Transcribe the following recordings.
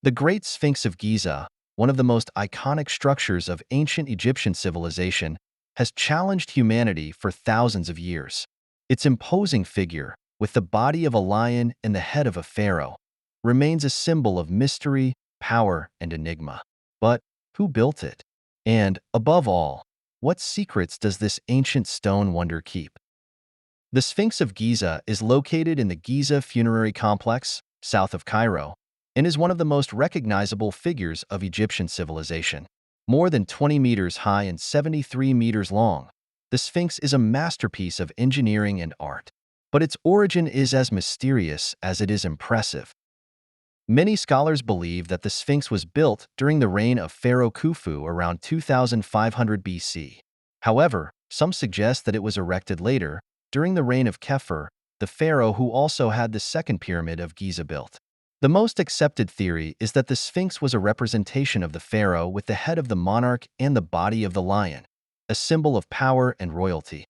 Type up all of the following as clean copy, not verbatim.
The Great Sphinx of Giza, one of the most iconic structures of ancient Egyptian civilization, has challenged humanity for thousands of years. Its imposing figure, with the body of a lion and the head of a pharaoh, remains a symbol of mystery, power, and enigma. But who built it? And, above all, what secrets does this ancient stone wonder keep? The Sphinx of Giza is located in the Giza Funerary Complex, south of Cairo, and is one of the most recognizable figures of Egyptian civilization. More than 20 meters high and 73 meters long, the Sphinx is a masterpiece of engineering and art. But its origin is as mysterious as it is impressive. Many scholars believe that the Sphinx was built during the reign of Pharaoh Khufu around 2500 BC. However, some suggest that it was erected later, during the reign of Kheper, the pharaoh who also had the second pyramid of Giza built. The most accepted theory is that the Sphinx was a representation of the pharaoh with the head of the monarch and the body of the lion, a symbol of power and royalty.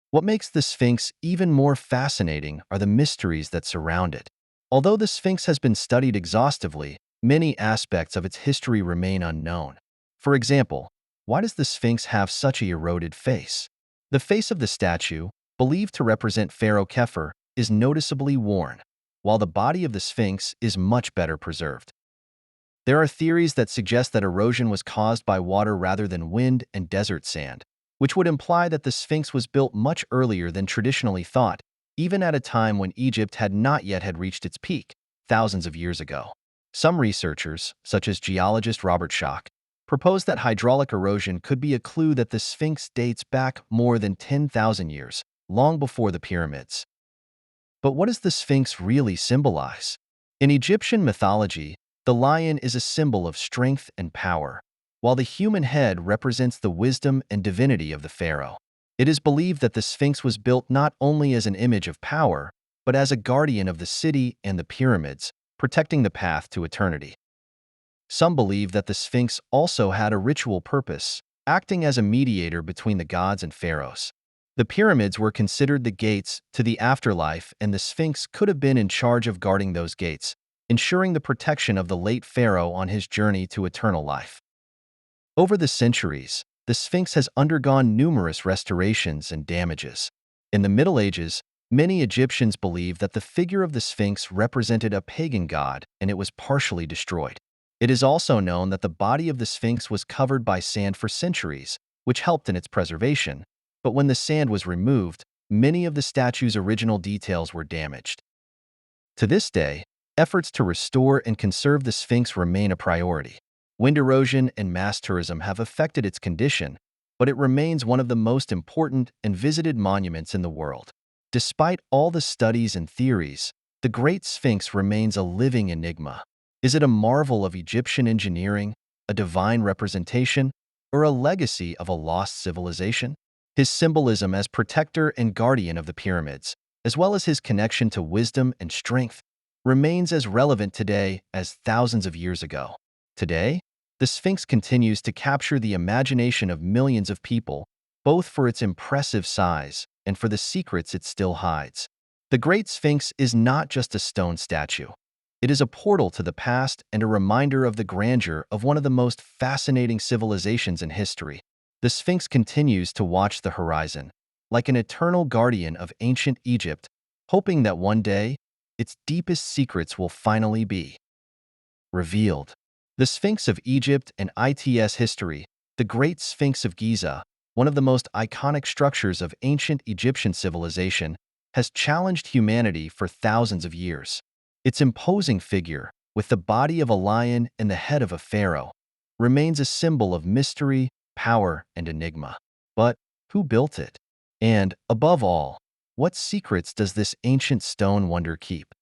What makes the Sphinx even more fascinating are the mysteries that surround it. Although the Sphinx has been studied exhaustively, many aspects of its history remain unknown. For example, why does the Sphinx have such a eroded face? The face of the statue, believed to represent Pharaoh Kheper, is noticeably worn, while the body of the Sphinx is much better preserved. There are theories that suggest that erosion was caused by water rather than wind and desert sand, which would imply that the Sphinx was built much earlier than traditionally thought, even at a time when Egypt had not yet reached its peak, thousands of years ago. Some researchers, such as geologist Robert Schoch, propose that hydraulic erosion could be a clue that the Sphinx dates back more than 10,000 years, long before the pyramids. But what does the Sphinx really symbolize? In Egyptian mythology, the lion is a symbol of strength and power, while the human head represents the wisdom and divinity of the pharaoh. It is believed that the Sphinx was built not only as an image of power, but as a guardian of the city and the pyramids, protecting the path to eternity. Some believe that the Sphinx also had a ritual purpose, acting as a mediator between the gods and pharaohs. The pyramids were considered the gates to the afterlife, and the Sphinx could have been in charge of guarding those gates, ensuring the protection of the late pharaoh on his journey to eternal life. Over the centuries, the Sphinx has undergone numerous restorations and damages. In the Middle Ages, many Egyptians believed that the figure of the Sphinx represented a pagan god and it was partially destroyed. It is also known that the body of the Sphinx was covered by sand for centuries, which helped in its preservation. But when the sand was removed, many of the statue's original details were damaged. To this day, efforts to restore and conserve the Sphinx remain a priority. Wind erosion and mass tourism have affected its condition, but it remains one of the most important and visited monuments in the world. Despite all the studies and theories, the Great Sphinx remains a living enigma. Is it a marvel of Egyptian engineering, a divine representation, or a legacy of a lost civilization? His symbolism as protector and guardian of the pyramids, as well as his connection to wisdom and strength, remains as relevant today as thousands of years ago. Today, the Sphinx continues to capture the imagination of millions of people, both for its impressive size and for the secrets it still hides. The Great Sphinx is not just a stone statue. It is a portal to the past and a reminder of the grandeur of one of the most fascinating civilizations in history. The Sphinx continues to watch the horizon, like an eternal guardian of ancient Egypt, hoping that one day, its deepest secrets will finally be revealed. The Sphinx of Egypt and its history, the Great Sphinx of Giza, one of the most iconic structures of ancient Egyptian civilization, has challenged humanity for thousands of years. Its imposing figure, with the body of a lion and the head of a pharaoh, remains a symbol of mystery, power, and enigma. But who built it? And, above all, what secrets does this ancient stone wonder keep?